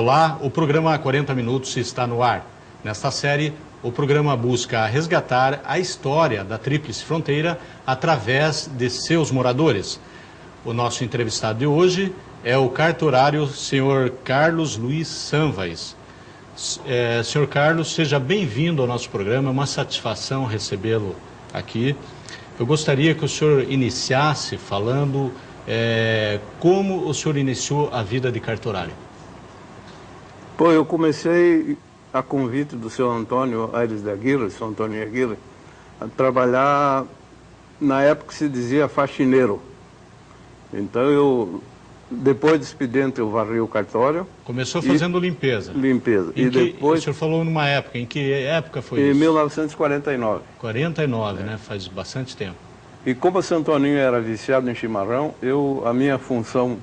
Olá, o programa 40 Minutos está no ar. Nesta série, o programa busca resgatar a história da Tríplice Fronteira através de seus moradores. O nosso entrevistado de hoje é o cartorário Sr. Carlos Luiz Sanvas. Sr. Carlos, seja bem-vindo ao nosso programa, é uma satisfação recebê-lo aqui. Eu gostaria que o senhor iniciasse falando como o senhor iniciou a vida de cartorário. Pô, eu comecei a convite do seu Antônio Aires de Aguirre, seu Antônio Aguirre, a trabalhar na época que se dizia faxineiro. Então eu, depois do expediente, eu varri o cartório. Começou fazendo limpeza? Limpeza. E depois... O senhor falou numa época, em que época foi isso? Em 1949. 49, né? Faz bastante tempo. E como o seu Antoninho era viciado em chimarrão, a minha função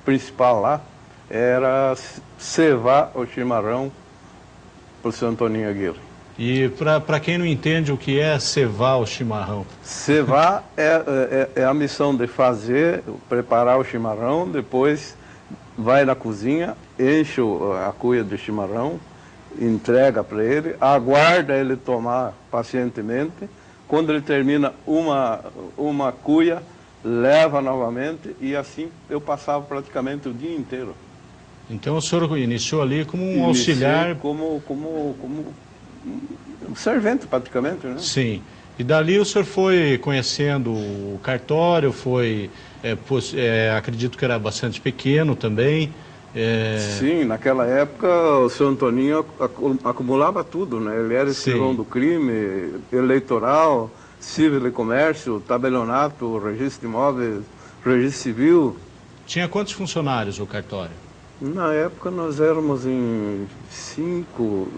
principal lá era cevar o chimarrão para o seu Antoninho Aguirre. E para quem não entende o que é cevar o chimarrão? Cevar é a missão de fazer, preparar o chimarrão, depois vai na cozinha, enche a cuia de chimarrão, entrega para ele, aguarda ele tomar pacientemente. Quando ele termina uma cuia, leva novamente e assim eu passava praticamente o dia inteiro. Então o senhor iniciou ali como um auxiliar... Como um servente praticamente, né? Sim. E dali o senhor foi conhecendo o cartório, acredito que era bastante pequeno também. Sim, naquela época o seu Antoninho acumulava tudo, né? Ele era escrivão do crime, eleitoral, civil e comércio, tabelionato, registro de imóveis, registro civil. Tinha quantos funcionários o cartório? Na época nós éramos em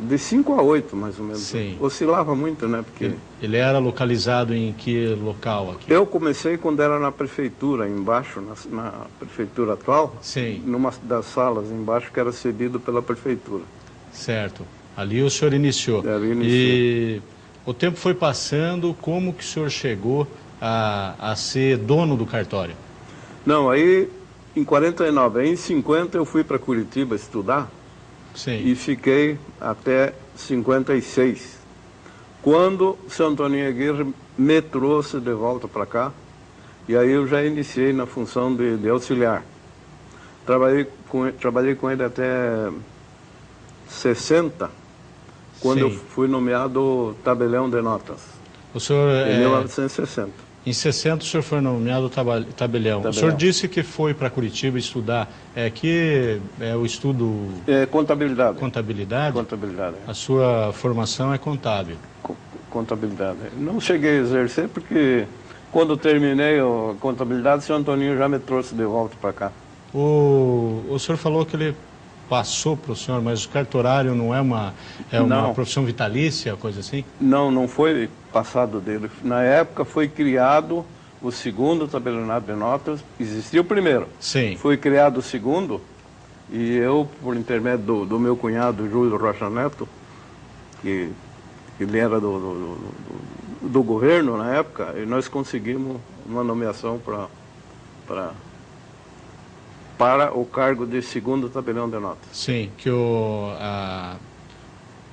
de 5 a 8 mais ou menos. Sim. Oscilava muito, né? Porque ele era localizado em que local aqui? Eu comecei quando era na prefeitura, embaixo, na prefeitura atual. Sim. Numa das salas embaixo que era cedido pela prefeitura. Certo. Ali o senhor iniciou. E o tempo foi passando, como que o senhor chegou a ser dono do cartório? Não, aí em 49, aí em 50 eu fui para Curitiba estudar. Sim. E fiquei até 56. Quando o seu Antoninho Aguirre me trouxe de volta para cá, e aí eu já iniciei na função de auxiliar. Trabalhei com ele até 60, quando eu fui nomeado tabelião de notas. O senhor, em 1960. Em 60 o senhor foi nomeado tabelião. O senhor disse que foi para Curitiba estudar. Que é o estudo... Contabilidade. Contabilidade? Contabilidade. A sua formação é contábil. Contabilidade. Não cheguei a exercer porque quando terminei a contabilidade, o senhor Antoninho já me trouxe de volta para cá. O senhor falou que ele passou para o senhor, mas o cartorário não é uma profissão vitalícia, coisa assim? Não, não foi passado dele. Na época foi criado o segundo tabelionato de notas, existia o primeiro. Sim. Foi criado o segundo e eu, por intermédio do meu cunhado, Júlio Rocha Neto, que ele era do governo na época, e nós conseguimos uma nomeação para o cargo de segundo tabelião de notas. Sim, que o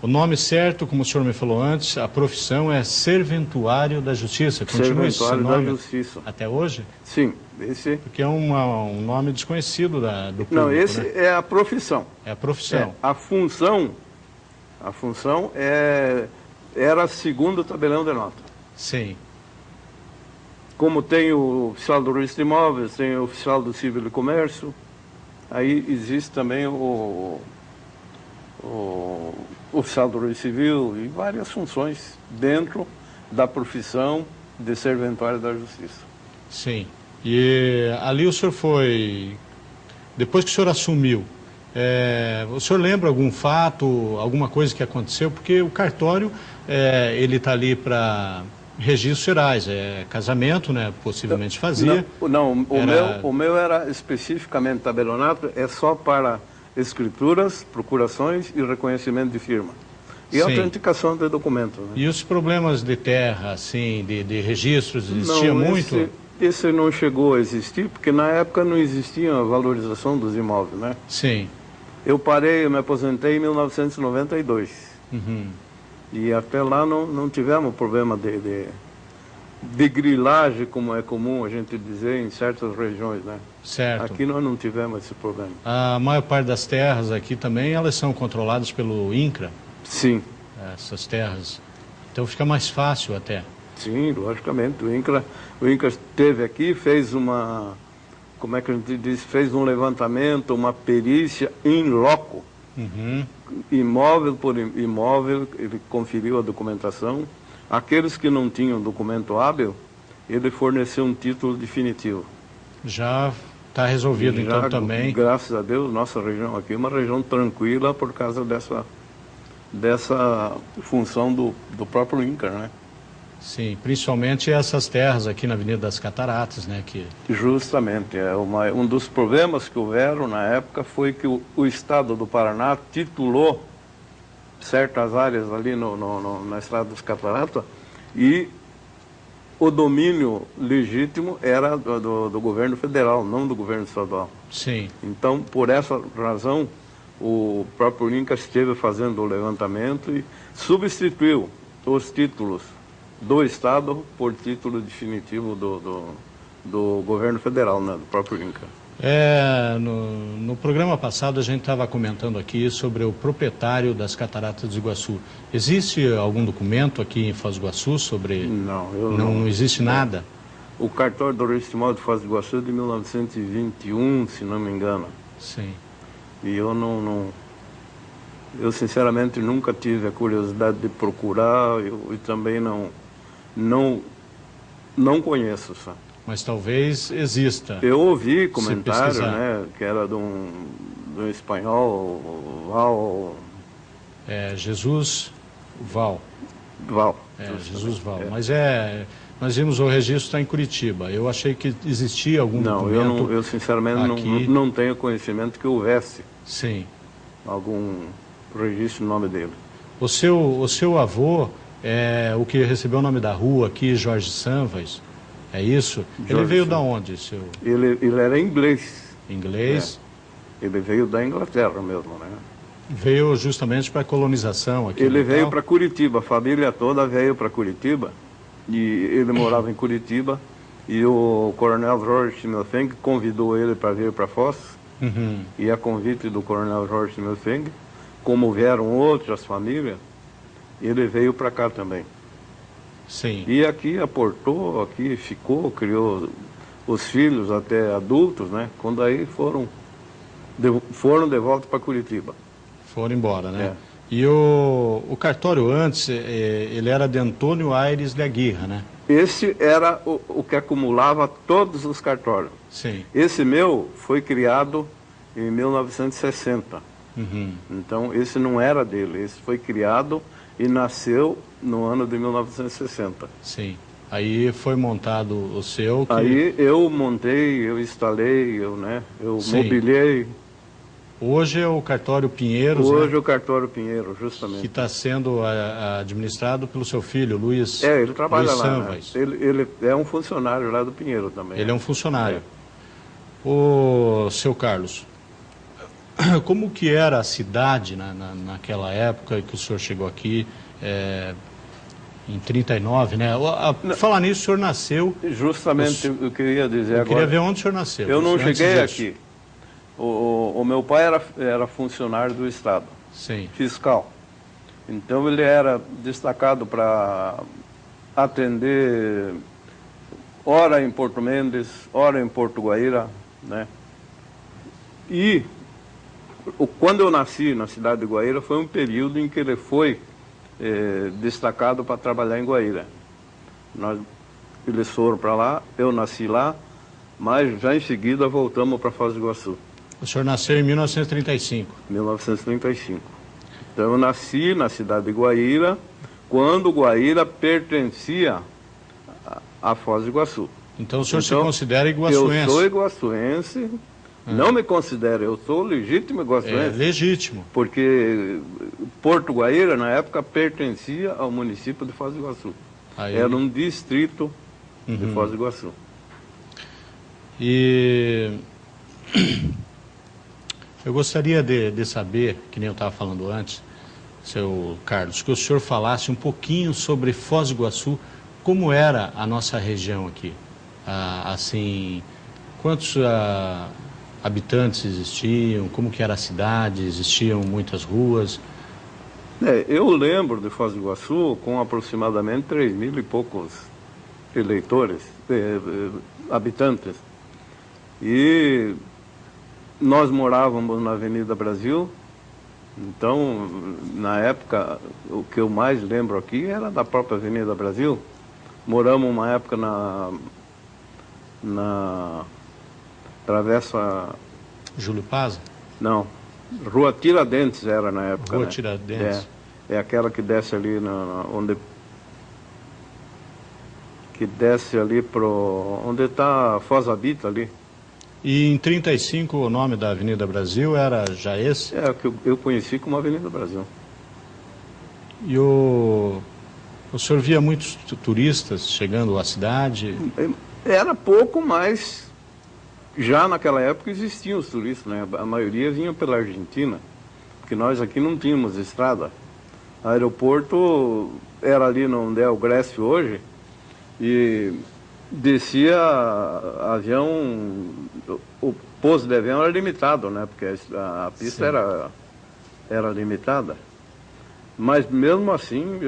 nome certo, como o senhor me falou antes, a profissão é serventuário da Justiça. Continua esse nome da Justiça. Até hoje? Sim, esse... Porque é um nome desconhecido do público. Não, esse né? é a profissão. É a profissão. A função era segundo tabelião de notas. Sim. Como tem o oficial do registro de imóveis, tem o oficial do civil e comércio, aí existe também o oficial do registro civil e várias funções dentro da profissão de serventuário da Justiça. Sim. E ali o senhor foi, depois que o senhor assumiu, o senhor lembra algum fato, alguma coisa que aconteceu? Porque o cartório, ele está ali para... registros gerais, casamento, né, possivelmente fazia. Não, o meu era especificamente tabelionato, é só para escrituras, procurações e reconhecimento de firma. E autenticação de documentos. Né? E os problemas de terra, assim, de registros, existia muito? Esse não chegou a existir, porque na época não existia a valorização dos imóveis, né? Sim. Eu me aposentei em 1992. Uhum. E até lá não tivemos problema de grilagem, como é comum a gente dizer em certas regiões, né? Certo. Aqui nós não tivemos esse problema. A maior parte das terras aqui também, elas são controladas pelo INCRA, Sim. essas terras. Então fica mais fácil até. Sim, logicamente. O INCRA esteve aqui, fez uma, como é que a gente diz, fez um levantamento, uma perícia in loco. Uhum. Imóvel por imóvel, ele conferiu a documentação. Aqueles que não tinham documento hábil, ele forneceu um título definitivo. Já está resolvido então também. Graças a Deus, nossa região aqui é uma região tranquila por causa dessa função do próprio INCRA, né? Sim, principalmente essas terras aqui na Avenida das Cataratas, né? Justamente, um dos problemas que houveram na época foi que o Estado do Paraná titulou certas áreas ali na Estrada das Cataratas e o domínio legítimo era do governo federal, não do governo estadual. Sim. Então, por essa razão, o próprio INCRA esteve fazendo o levantamento e substituiu os títulos do Estado por título definitivo do governo federal, né, do próprio INCRA. No programa passado a gente estava comentando aqui sobre o proprietário das Cataratas do Iguaçu. Existe algum documento aqui em Foz do Iguaçu sobre... Não existe nada? O cartório do registro de Foz do Iguaçu é de 1921, se não me engano. Sim. E eu sinceramente nunca tive a curiosidade de procurar e também não conheço, sabe? Mas talvez exista. Eu ouvi comentário, né, que era de um espanhol, Val... Jesus Val. Val. Jesus Val. Mas nós vimos o registro está em Curitiba. Eu achei que existia algum documento. Eu sinceramente aqui... não tenho conhecimento que houvesse. Sim. Algum registro no nome dele. O seu avô é o que recebeu o nome da rua aqui, Jorge Sanvas. É isso? Ele veio da onde, seu? Ele era inglês. Inglês? Ele veio da Inglaterra mesmo, né? Veio justamente para a colonização aqui. Ele veio para Curitiba, a família toda veio para Curitiba. E ele morava em Curitiba. E o coronel Jorge Schimmelfeng convidou ele para vir para Foz. Uhum. E a convite do coronel Jorge Schimmelfeng, como vieram outras famílias, ele veio para cá também. Sim. E aqui aportou, aqui ficou, criou os filhos até adultos, né? Quando aí foram de volta para Curitiba. Foram embora, né? É. E o cartório antes, ele era de Antônio Aires de Aguirre, né? Esse era o que acumulava todos os cartórios. Sim. Esse meu foi criado em 1960. Uhum. Então esse não era dele, esse foi criado e nasceu no ano de 1960. Sim. Aí foi montado o seu... Aí eu montei, eu instalei, eu mobiliei. Hoje é o cartório Pinheiros, Hoje né? o cartório Pinheiro, justamente. Que está sendo administrado pelo seu filho, Luiz Sanvas. Ele trabalha lá, né? Ele é um funcionário lá do Pinheiro também. Ele é um funcionário. O seu Carlos, como que era a cidade naquela época que o senhor chegou aqui, em 39, né? Falar nisso, o senhor nasceu... Justamente o que eu ia dizer agora. Eu queria ver onde o senhor nasceu. Eu não cheguei aqui. O meu pai era funcionário do Estado. Sim. Fiscal. Então ele era destacado para atender ora em Porto Mendes, ora em Porto Guaíra, né? E quando eu nasci na cidade de Guaíra foi um período em que ele foi destacado para trabalhar em Guaíra. Eles foram para lá, eu nasci lá, mas já em seguida voltamos para Foz do Iguaçu. O senhor nasceu em 1935? 1935. Então eu nasci na cidade de Guaíra, quando Guaíra pertencia a Foz do Iguaçu. Então o senhor se considera iguaçuense? Eu sou iguaçuense, não me considero, eu sou legítimo iguaçuense. Legítimo. Porque Porto Guaíra, na época, pertencia ao município de Foz do Iguaçu. Aí... Era um distrito de Foz do Iguaçu. E Eu gostaria de saber, que nem eu estava falando antes, seu Carlos, que o senhor falasse um pouquinho sobre Foz do Iguaçu, como era a nossa região aqui. Assim, quantos habitantes existiam, como que era a cidade, existiam muitas ruas? Eu lembro de Foz do Iguaçu com aproximadamente 3.000 e poucos eleitores, habitantes. E nós morávamos na Avenida Brasil, então, na época, o que eu mais lembro aqui era da própria Avenida Brasil. Moramos uma época na Travessa... Júlio Paz? Não, Rua Tiradentes era na época. Rua né? Tiradentes. É aquela que desce ali, onde... Que desce ali onde está Foz Habita ali. E em 35 o nome da Avenida Brasil era já esse? É, o que eu conheci como Avenida Brasil. E o senhor via muitos turistas chegando à cidade? Era pouco, mas já naquela época existiam os turistas, né? A maioria vinha pela Argentina, porque nós aqui não tínhamos estrada. O aeroporto era ali onde é o Grécio hoje, e descia avião, o pouso de avião era limitado, né? Porque a pista era limitada. Mas mesmo assim,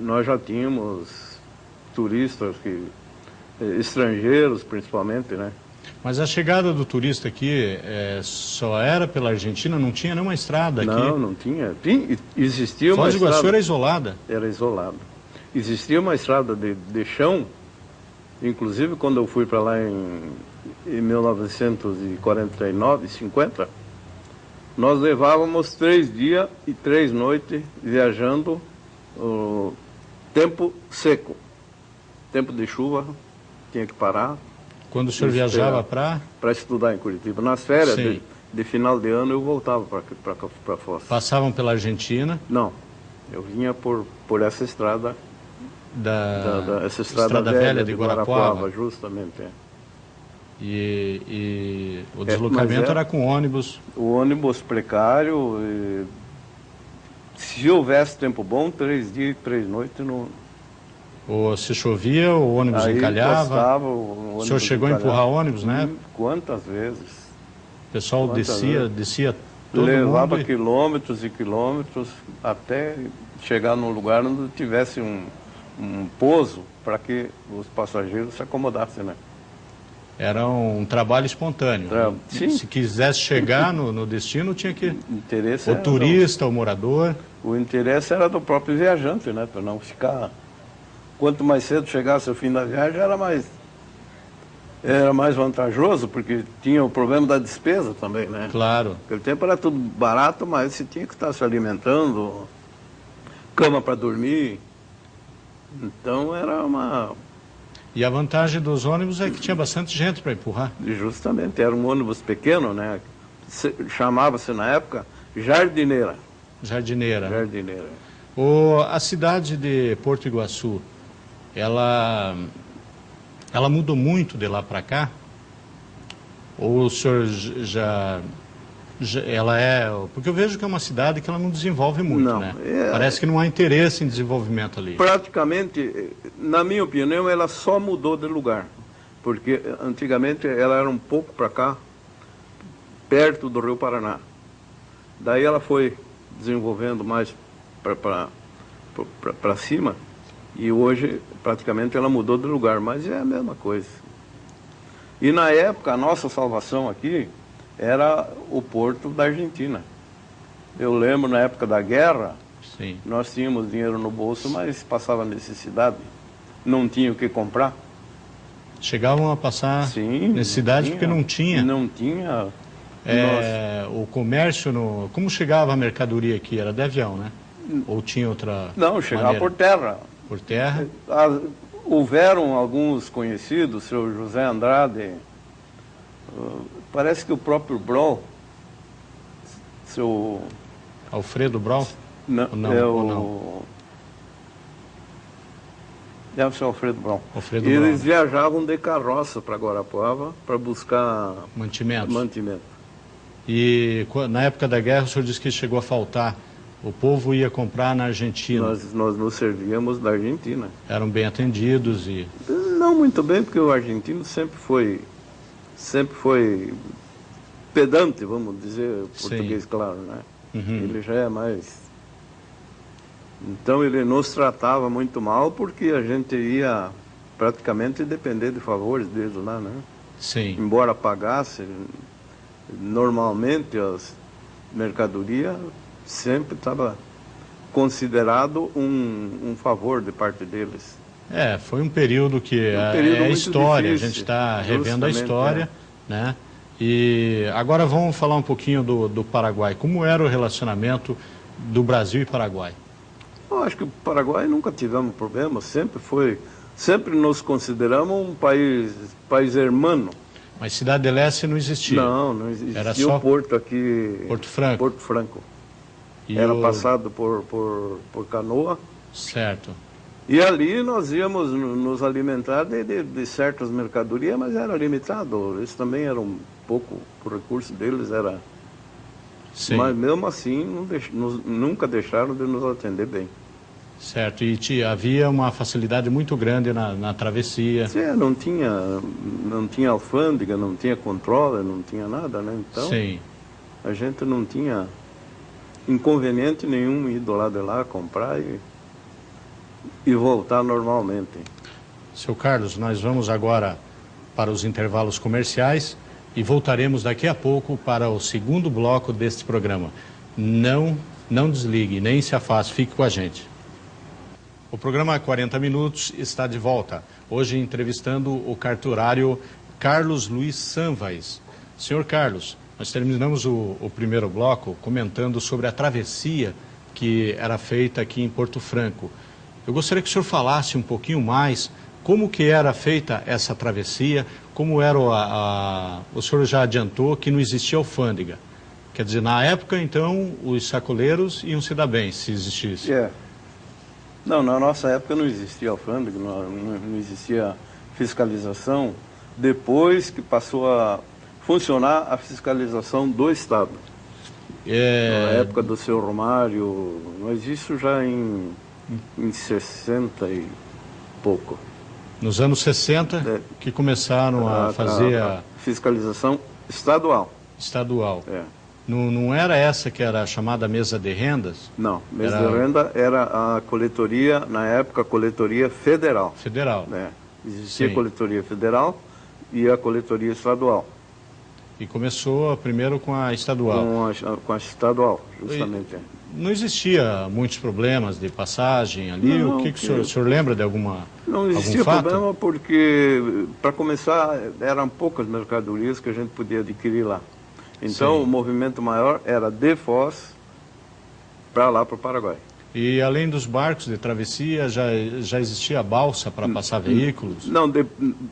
nós já tínhamos turistas, estrangeiros principalmente, né? Mas a chegada do turista aqui só era pela Argentina? Não tinha nenhuma estrada aqui? Não tinha. Existia uma Foz do estrada... Iguaçu era isolada? Era isolada. Existia uma estrada de chão, inclusive quando eu fui para lá em 1949, 50, nós levávamos 3 dias e 3 noites viajando, tempo seco. Tempo de chuva, tinha que parar. Quando o senhor viajava para estudar em Curitiba. Nas férias de final de ano eu voltava para Foz. Passavam pela Argentina? Não, eu vinha por essa estrada, essa estrada velha de Guarapuava, justamente. E o deslocamento era com ônibus? O ônibus precário, se houvesse tempo bom, 3 dias e 3 noites no... Ou se chovia, o ônibus encalhava? O senhor chegou a empurrar ônibus, né? Quantas vezes? O pessoal descia todo levava mundo quilômetros e quilômetros até chegar num lugar onde tivesse um pouso para que os passageiros se acomodassem, né? Era um trabalho espontâneo. Sim. Se quisesse chegar no destino, tinha que... O turista, o morador... O interesse era do próprio viajante, né? Para não ficar... Quanto mais cedo chegasse o fim da viagem, era mais vantajoso, porque tinha o problema da despesa também, né? Claro. Naquele tempo era tudo barato, mas você tinha que estar se alimentando, cama para dormir. Então era uma... E a vantagem dos ônibus é que tinha bastante gente para empurrar. Justamente, era um ônibus pequeno, né? Chamava-se na época Jardineira. Jardineira. Jardineira. A cidade de Porto Iguaçu, ela mudou muito de lá para cá? Ou o senhor porque eu vejo que é uma cidade que ela não desenvolve muito, não, né? Parece que não há interesse em desenvolvimento ali. Praticamente, na minha opinião, ela só mudou de lugar. Porque antigamente ela era um pouco para cá, perto do Rio Paraná. Daí ela foi desenvolvendo mais para cima, e hoje praticamente ela mudou de lugar, mas é a mesma coisa. E na época a nossa salvação aqui era o porto da Argentina. Eu lembro na época da guerra, sim, nós tínhamos dinheiro no bolso, mas passava necessidade, não tinha o que comprar. Chegavam a passar necessidade porque não tinha. Não tinha. O comércio, como chegava a mercadoria aqui? Era de avião, né? Ou tinha outra Não, chegava maneira? por terra. Por terra? Houveram alguns conhecidos, o senhor José Andrade, parece que o próprio Brol, seu... Alfredo Brol? Não, não? É o seu Alfredo Brol. Eles viajavam de carroça para Guarapuava para buscar mantimento. E na época da guerra o senhor disse que chegou a faltar. O povo ia comprar na Argentina. Nós nos servíamos da Argentina. Eram bem atendidos e... Não muito bem, porque o argentino sempre foi pedante, vamos dizer, português, claro, né? Uhum. Ele já é mais... Então ele nos tratava muito mal porque a gente ia praticamente depender de favores deles lá, né? Sim. Embora pagasse, normalmente as mercadorias sempre estava considerado um favor de parte deles. Foi um período que período é história, difícil, a gente está revendo a justamente, história, né? E agora vamos falar um pouquinho do Paraguai. Como era o relacionamento do Brasil e Paraguai? Eu acho que o Paraguai nunca tivemos problema, sempre nos consideramos um país hermano. Mas Cidade del Este não existia? Não existia. Era só o porto aqui... Porto Franco. Porto Franco. E era passado por canoa. Certo. E ali nós íamos nos alimentar de certas mercadorias, mas era limitado. Eles também eram um pouco, o recurso deles era... Sim. Mas mesmo assim, nunca deixaram de nos atender bem. Certo, e havia uma facilidade muito grande na travessia. Sim, não tinha alfândega, não tinha controle, não tinha nada, né? Então, sim, a gente não tinha inconveniente nenhum ir do lado de lá comprar e voltar normalmente. Seu Carlos, nós vamos agora para os intervalos comerciais e voltaremos daqui a pouco para o segundo bloco deste programa. Não desligue, nem se afaste, fique com a gente. O programa 40 Minutos está de volta. Hoje entrevistando o cartorário Carlos Luiz Sanvais. Senhor Carlos, nós terminamos o primeiro bloco comentando sobre a travessia que era feita aqui em Porto Franco. Eu gostaria que o senhor falasse um pouquinho mais como que era feita essa travessia, como era o senhor já adiantou que não existia alfândega. Quer dizer, na época, então, os sacoleiros iam se dar bem, se existisse. Não, na nossa época não existia alfândega, não existia fiscalização. Depois que passou a funcionar a fiscalização do Estado. Na época do seu Romário, mas isso já em 60 e pouco. Nos anos 60 que começaram a fazer a fiscalização estadual. Estadual. Não era essa que era chamada mesa de rendas? Não, mesa de renda era a coletoria, na época, a coletoria federal. Federal. Existia a coletoria federal e a coletoria estadual. E começou primeiro com a estadual. Com a estadual, justamente. Não existia muitos problemas de passagem ali? Não, o senhor lembra de alguma Não existia problema porque, para começar, eram poucas mercadorias que a gente podia adquirir lá. Então, sim, o movimento maior era de Foz para lá, para o Paraguai. E além dos barcos de travessia, já existia balsa para passar veículos? Não,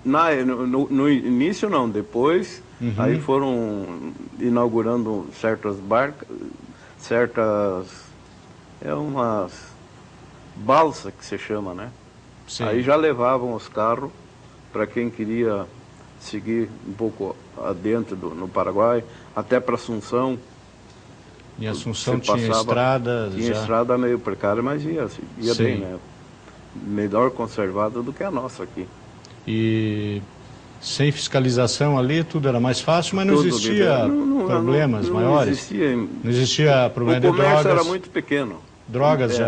no início não, depois aí foram inaugurando certas barcas, umas balsas que se chama, né? Sim. Aí já levavam os carros para quem queria seguir um pouco adentro no Paraguai, até para Assunção. Em Assunção tinha estrada? Tinha estrada meio precária, mas ia bem, né? Melhor conservada do que a nossa aqui. E sem fiscalização ali, tudo era mais fácil, mas não existia problemas maiores? Não existia problema de drogas? O comércio era muito pequeno. Drogas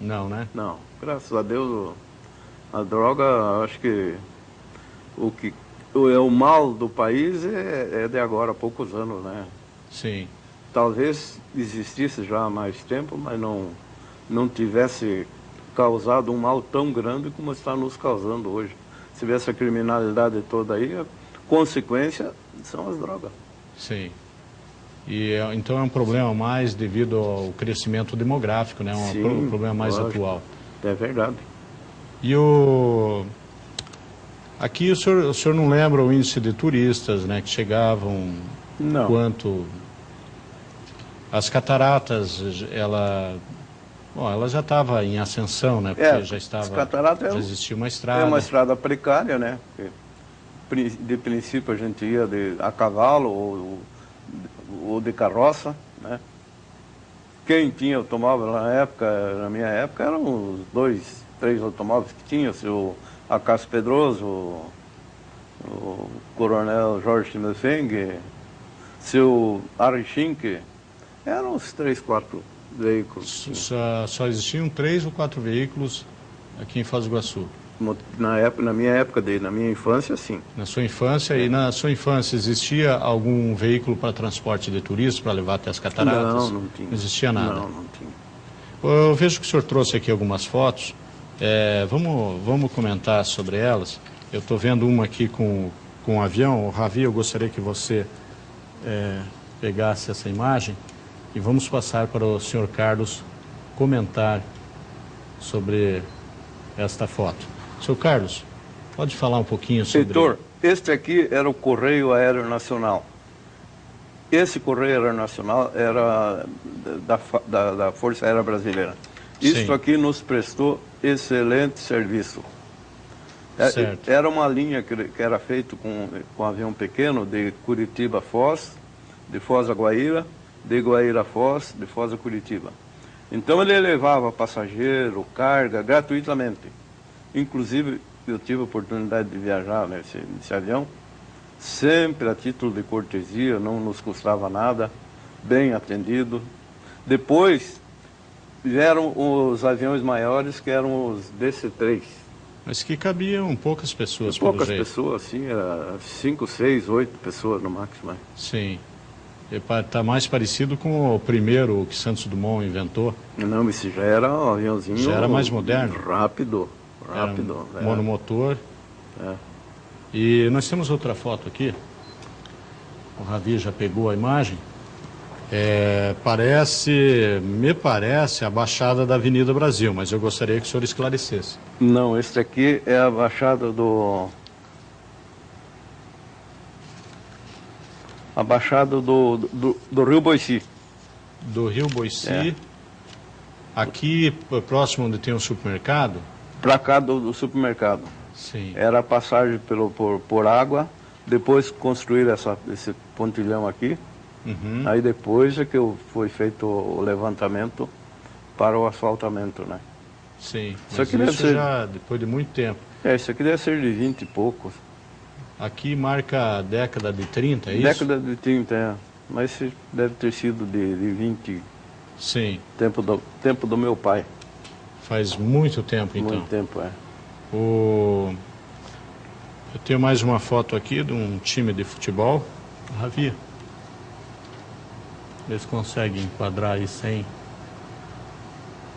Não, né? Não, graças a Deus, a droga, acho que o mal do país é de agora, há poucos anos, né? Sim. Talvez existisse já há mais tempo, mas não tivesse causado um mal tão grande como está nos causando hoje. Se vê essa criminalidade toda aí, a consequência são as drogas. Sim. E então é um problema mais devido ao crescimento demográfico, né? Um problema mais atual. É verdade. E aqui o senhor não lembra o índice de turistas, né, que chegavam? Não. Quanto as cataratas, ela já estava em ascensão, né? Porque já existia uma estrada. É uma estrada precária, né? De princípio a gente ia a cavalo ou ou de carroça, né? Quem tinha automóvel na minha época, eram os 2, 3 automóveis que tinha, o Acácio Pedroso, o Coronel Jorge Timofeng, seu Arichinque, eram uns 3, 4 veículos. Só existiam 3 ou 4 veículos aqui em Foz do Iguaçu? Na minha época, na minha infância, sim. Na sua infância, e na sua infância existia algum veículo para transporte de turistas, para levar até as cataratas? Não tinha. Não existia nada? Não tinha. Eu vejo que o senhor trouxe aqui algumas fotos, vamos comentar sobre elas. Eu estou vendo uma aqui com um avião. O Ravi, eu gostaria que você pegasse essa imagem e vamos passar para o senhor Carlos comentar sobre esta foto. Senhor Carlos, pode falar um pouquinho sobre... Heitor, este aqui era o Correio Aéreo Nacional. Esse Correio Aéreo Nacional era da Força Aérea Brasileira. Isso aqui nos prestou excelente serviço. Era uma linha que era feita com avião pequeno de Curitiba a Foz, de Foz a Guaíra, de Guaíra a Foz, de Foz a Curitiba. Então ele levava passageiro, carga, gratuitamente. Inclusive, eu tive a oportunidade de viajar nesse avião, sempre a título de cortesia, não nos custava nada, bem atendido. Depois, vieram os aviões maiores, que eram os DC-3. Mas que cabiam poucas pessoas, poucas pessoas, sim, era 5, 6, 8 pessoas no máximo. Sim. Está mais parecido com o primeiro que Santos Dumont inventou. Não, esse já era um aviãozinho... Já era mais moderno. Rápido. Monomotor. E nós temos outra foto aqui. O Ravi já pegou a imagem. Me parece a Baixada da Avenida Brasil, mas eu gostaria que o senhor esclarecesse. Não, este aqui é a Baixada do... A Baixada do Rio Boici. Do Rio Boici. Aqui, próximo onde tem um supermercado? Para cá do supermercado. Sim. Era a passagem por água, depois construir esse pontilhão aqui. Uhum. Aí depois é que foi feito o levantamento para o asfaltamento, né? Sim, mas isso já depois de muito tempo. Isso aqui deve ser de 20 e poucos. Aqui marca a década de 30, é isso? Década de 30, mas deve ter sido de 20. Sim. Tempo do meu pai. Faz muito tempo, então. Muito tempo, Eu tenho mais uma foto aqui de um time de futebol. Ravi, eles conseguem enquadrar aí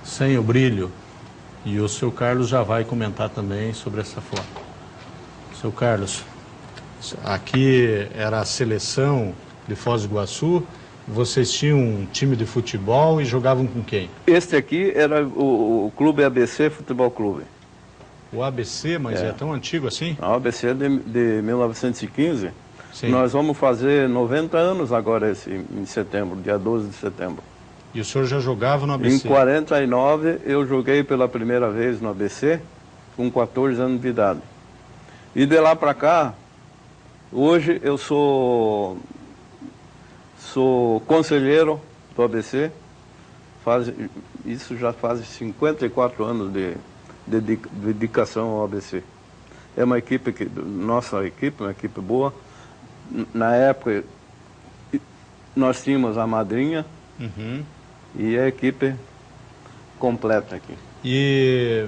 sem o brilho. E o seu Carlos já vai comentar também sobre essa foto. Seu Carlos, aqui era a seleção de Foz do Iguaçu. Vocês tinham um time de futebol e jogavam com quem? Este aqui era o Clube ABC Futebol Clube. O ABC, mas é tão antigo assim? O ABC é de 1915. Sim. Nós vamos fazer 90 anos agora em setembro, dia 12 de setembro. E o senhor já jogava no ABC? Em 49 eu joguei pela primeira vez no ABC, com 14 anos de idade. E de lá para cá, hoje eu sou conselheiro do ABC, isso já faz 54 anos de dedicação ao ABC. É uma equipe, nossa equipe, uma equipe boa. Na época, nós tínhamos a madrinha e a equipe completa aqui. E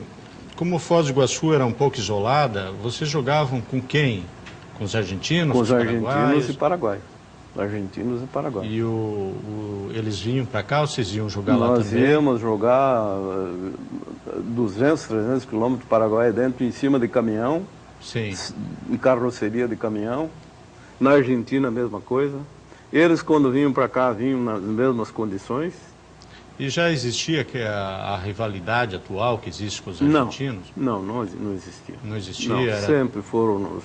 como Foz do Iguaçu era um pouco isolada, vocês jogavam com quem? Com os argentinos? Com os argentinos e paraguaios. Argentinos e Paraguai. E eles vinham para cá ou vocês iam jogar lá também? Nós íamos jogar 200, 300 quilômetros do Paraguai dentro, em cima de caminhão. Sim. Em carroceria de caminhão. Na Argentina, a mesma coisa. Eles, quando vinham para cá, vinham nas mesmas condições. E já existia a rivalidade atual que existe com os argentinos? Não existia. Não existia? Não, sempre foram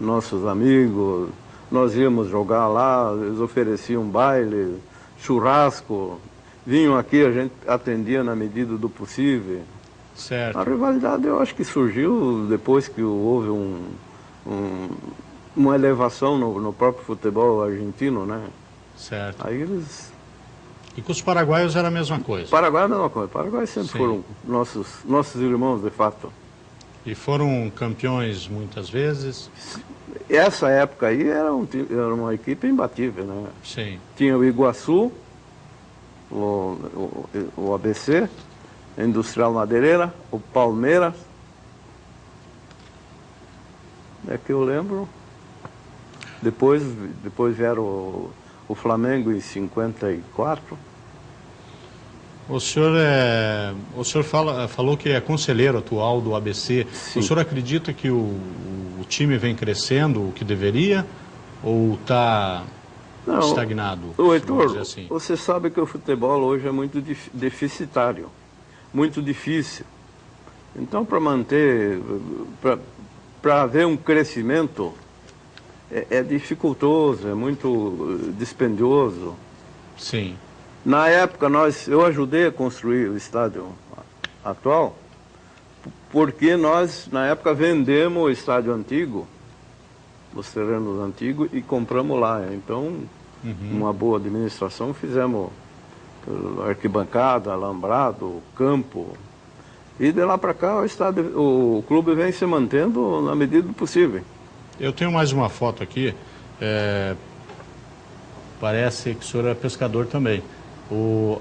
nossos amigos. Nós íamos jogar lá, eles ofereciam baile, churrasco. Vinham aqui, a gente atendia na medida do possível. Certo. A rivalidade eu acho que surgiu depois que houve uma elevação no próprio futebol argentino, né? Certo. Aí eles... E com os paraguaios era a mesma coisa? Paraguai é a mesma coisa. Paraguai sempre Sim. foram nossos irmãos, de fato. E foram campeões muitas vezes? Essa época aí era uma equipe imbatível, né? Sim. Tinha o Iguaçu, o ABC, a Industrial Madeireira, o Palmeiras. É que eu lembro. Depois vieram o Flamengo em 54. O senhor falou que é conselheiro atual do ABC. Sim. O senhor acredita que o time vem crescendo o que deveria ou está estagnado? O Heitor, assim? você sabe que o futebol hoje é muito deficitário, muito difícil. Então, para manter, para haver um crescimento, é dificultoso, é muito dispendioso. Sim. Na época, eu ajudei a construir o estádio atual, porque nós, na época, vendemos o estádio antigo, os terrenos antigos, e compramos lá. Então, uma boa administração, fizemos arquibancada, alambrado, campo. E de lá para cá, o clube vem se mantendo na medida do possível. Eu tenho mais uma foto aqui. Parece que o senhor é pescador também.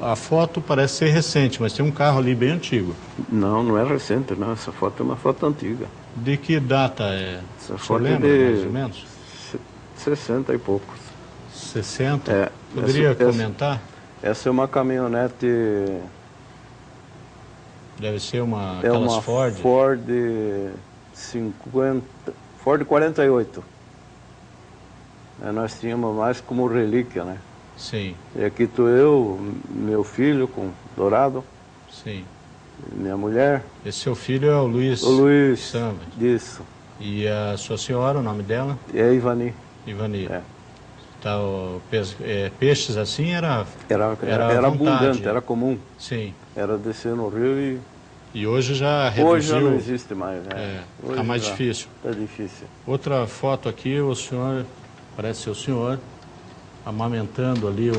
A foto parece ser recente, mas tem um carro ali bem antigo. Não, não é recente, não. Essa foto é uma foto antiga. De que data é? Essa O senhor foto lembra, é de mais ou menos? 60 e poucos. 60? Poderia comentar? Essa é uma caminhonete... Deve ser aquelas é uma Ford? Ford 50... Ford 48. Nós tínhamos mais como relíquia, né? Sim. E aqui estou eu, meu filho com Dourado. Sim. Minha mulher. Esse seu filho é o Luiz? O Luiz. Samba. Isso. E a sua senhora, o nome dela? É Ivani. Ivani. É. Tá, peixes assim era abundante, era comum. Sim. Era descer no rio e hoje já reduziu. Hoje já não existe mais, né? Está mais difícil. Está difícil. Outra foto aqui, o senhor, parece ser o senhor, amamentando ali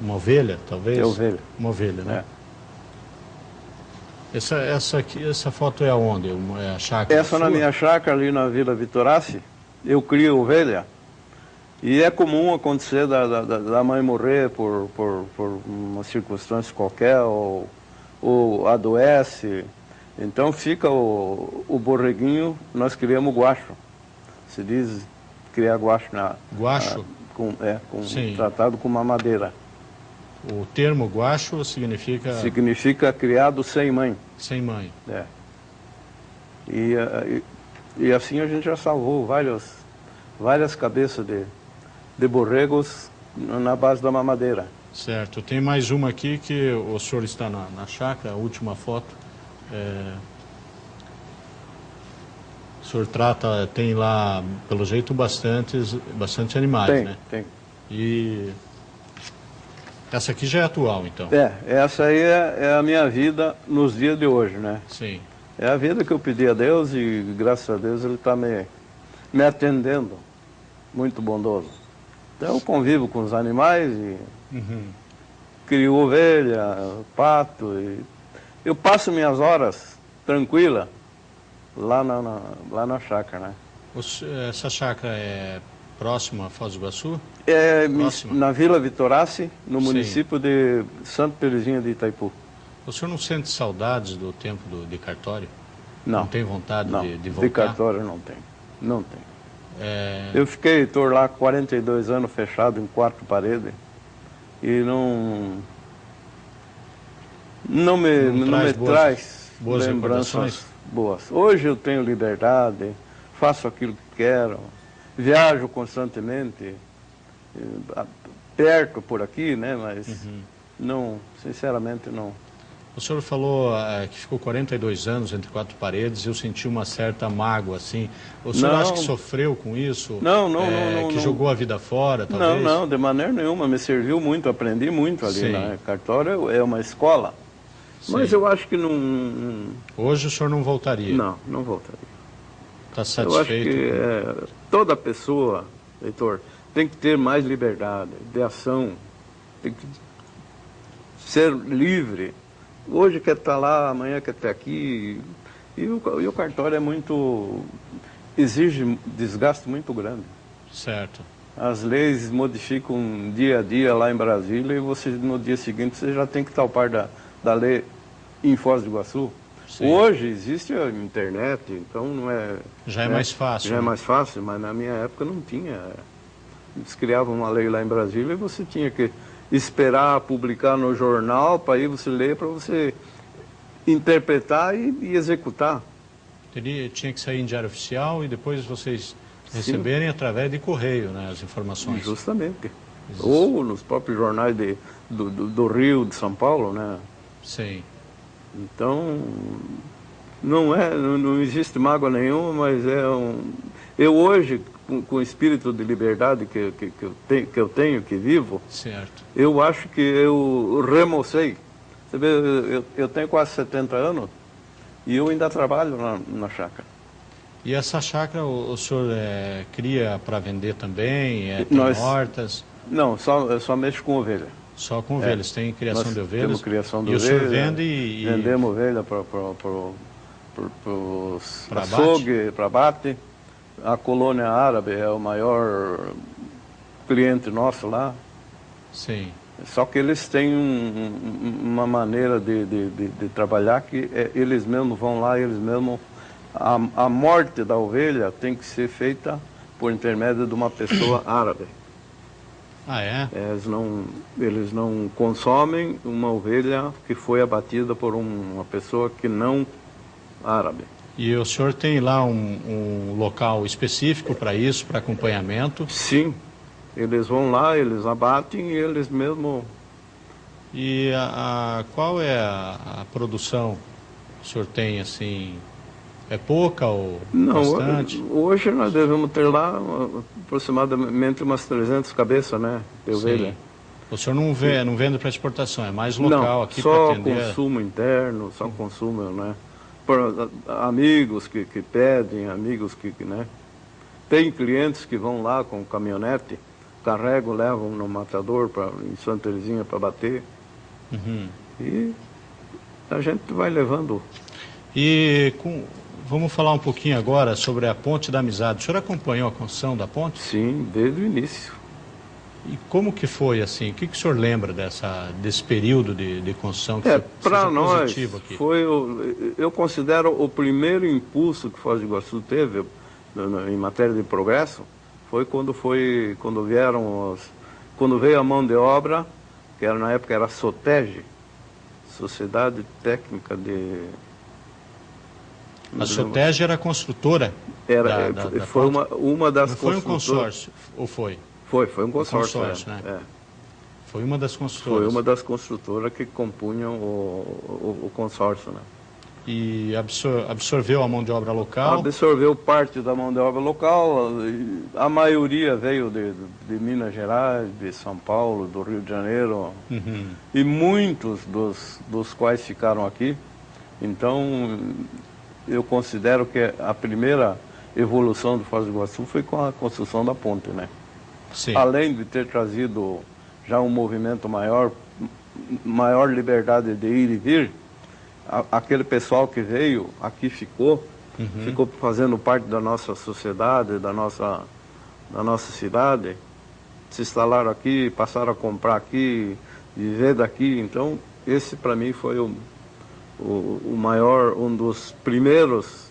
uma ovelha, talvez? É ovelha. Uma ovelha, né? É. Essa foto é aonde? É a chácara? Essa na minha chácara ali na Vila Vitorace, eu crio ovelha. E é comum acontecer da mãe morrer por uma circunstância qualquer, ou adoece. Então fica o borreguinho, nós criamos guacho. Se diz criar guacho guacho? Tratado com madeira. O termo guacho significa... Significa criado sem mãe. Sem mãe. É. E assim a gente já salvou várias cabeças de borregos na base da mamadeira. Certo. Tem mais uma aqui que o senhor está na chácara, a última foto. O senhor tem lá, pelo jeito, bastante animais, né? Tem. E essa aqui já é atual, então? Essa aí é a minha vida nos dias de hoje, né? Sim. É a vida que eu pedi a Deus e, graças a Deus, Ele está me atendendo. Muito bondoso. Então, eu convivo com os animais e crio ovelha, pato. Eu passo minhas horas tranquila lá na chácara, né? Essa chácara é próxima a Foz do Iguaçu? Na Vila Vitorace, no município de Santa Terezinha de Itaipu. O senhor não sente saudades do tempo de cartório? Não. Não tem vontade de voltar? De cartório não tem. Não tem. Eu fiquei, Heitor, lá 42 anos fechado em 4 paredes e não me traz boas lembranças boas. Hoje eu tenho liberdade, faço aquilo que quero, viajo constantemente, perto por aqui, né? Mas não, sinceramente não. O senhor falou que ficou 42 anos entre 4 paredes, eu senti uma certa mágoa, assim. O senhor acha que sofreu com isso? Não. Que jogou a vida fora, talvez? Não, de maneira nenhuma. Me serviu muito, aprendi muito ali. Na cartório é uma escola. Sim. Mas eu acho que não... Hoje o senhor não voltaria? Não voltaria. Está satisfeito? Eu acho que toda pessoa Heitor, tem que ter mais liberdade de ação, tem que ser livre. Hoje quer estar lá, amanhã quer estar aqui. E o cartório é muito... exige desgaste muito grande. Certo. As leis modificam dia a dia lá em Brasília e você, no dia seguinte, você já tem que estar ao par da lei em Foz do Iguaçu. Sim. Hoje existe a internet, então não é... Já é mais fácil. Já né? é mais fácil, mas na minha época não tinha. Eles criavam uma lei lá em Brasília e você tinha que esperar publicar no jornal para aí você ler, para você interpretar e executar. Tinha que sair em diário oficial e depois vocês receberem através de correio, né, as informações. Justamente. Ou nos próprios jornais do Rio, de São Paulo, né? Sim. Então, não existe mágoa nenhuma, mas eu hoje, com o espírito de liberdade que eu tenho, que vivo, certo. Eu acho que eu remocei. Você vê, eu tenho quase 70 anos e eu ainda trabalho na chácara. E essa chácara o senhor cria para vender também? Tem hortas? Não, só mexo com ovelha. Só com ovelhas, tem criação de ovelhas? Temos criação de ovelhas. E o senhor vende e... Vendemos ovelha para açougue, para abate. A colônia árabe é o maior cliente nosso lá. Sim. Só que eles têm uma maneira de trabalhar que eles mesmos vão lá, eles mesmos... A morte da ovelha tem que ser feita por intermédio de uma pessoa árabe. Ah, é? Eles não consomem uma ovelha que foi abatida por uma pessoa que não árabe. E o senhor tem lá um local específico para isso, para acompanhamento? Sim. Eles vão lá, eles abatem e eles mesmos... E qual é a produção que o senhor tem, assim... É pouca ou bastante? Não, hoje nós devemos ter lá aproximadamente umas 300 cabeças, né, de ovelha. Sim. O senhor não vende para exportação, é mais local não, aqui para atender? Só consumo interno, só consumo, né? Por amigos que pedem, amigos né? Tem clientes que vão lá com caminhonete, carregam, levam no matador em Santa Terezinha para bater. Uhum. E a gente vai levando. Vamos falar um pouquinho agora sobre a Ponte da Amizade. O senhor acompanhou a construção da ponte? Sim, desde o início. E como que foi, assim? O que o senhor lembra desse período de construção que para nós, aqui? Eu considero o primeiro impulso que Foz do Iguaçu teve em matéria de progresso, foi quando veio a mão de obra, que na época era a SOTEG, Sociedade Técnica de... A SOTEG era a construtora? Foi uma das não foi um consórcio, ou foi? Foi um consórcio. Né? Foi uma das construtoras. Foi uma das construtoras que compunham o consórcio, né? E absorveu a mão de obra local? Absorveu parte da mão de obra local, a maioria veio de Minas Gerais, de São Paulo, do Rio de Janeiro, uhum. E muitos dos quais ficaram aqui. Então, eu considero que a primeira evolução do Foz do Iguaçu foi com a construção da ponte, né? Sim. Além de ter trazido já um movimento maior liberdade de ir e vir, aquele pessoal que veio, aqui ficou fazendo parte da nossa sociedade, da nossa cidade, se instalaram aqui, passaram a comprar aqui, viver daqui. Então, esse para mim foi o maior, um dos primeiros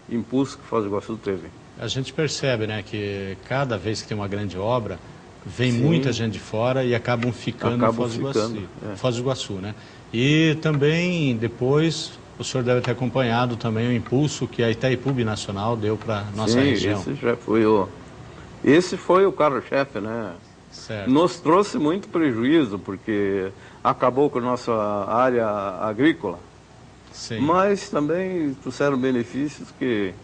impulsos que Foz do Iguaçu teve. A gente percebe, né, que cada vez que tem uma grande obra, vem Sim. muita gente de fora e acabam ficando em Foz do Iguaçu, né? E também, depois, o senhor deve ter acompanhado também o impulso que a Itaipu Binacional deu para nossa região. Esse foi o carro-chefe, né? Certo. Nos trouxe muito prejuízo, porque acabou com a nossa área agrícola. Sim. Mas também trouxeram benefícios, que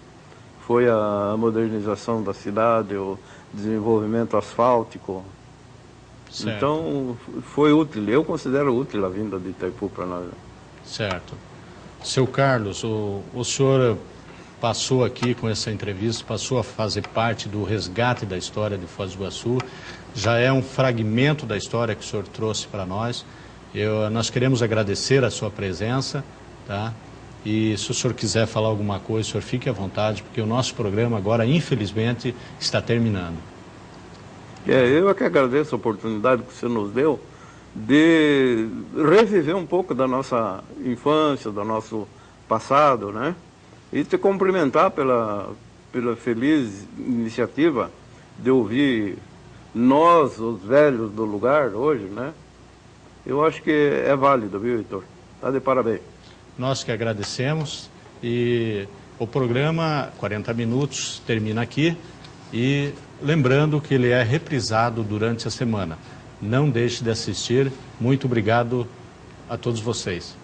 foi a modernização da cidade, o desenvolvimento asfáltico. Certo. Então, foi útil. Eu considero útil a vinda de Itaipu para nós. Certo. Seu Carlos, o senhor passou aqui com essa entrevista, passou a fazer parte do resgate da história de Foz do Iguaçu. Já é um fragmento da história que o senhor trouxe para nós. Nós queremos agradecer a sua presença, tá? E se o senhor quiser falar alguma coisa, o senhor fique à vontade, porque o nosso programa agora, infelizmente, está terminando. Eu é que agradeço a oportunidade que você nos deu de reviver um pouco da nossa infância, do nosso passado, né? E te cumprimentar pela feliz iniciativa de ouvir nós, os velhos do lugar, hoje, né? Eu acho que é válido, viu, Heitor? Está de parabéns. Nós que agradecemos, e o programa 40 Minutos termina aqui, e lembrando que ele é reprisado durante a semana. Não deixe de assistir. Muito obrigado a todos vocês.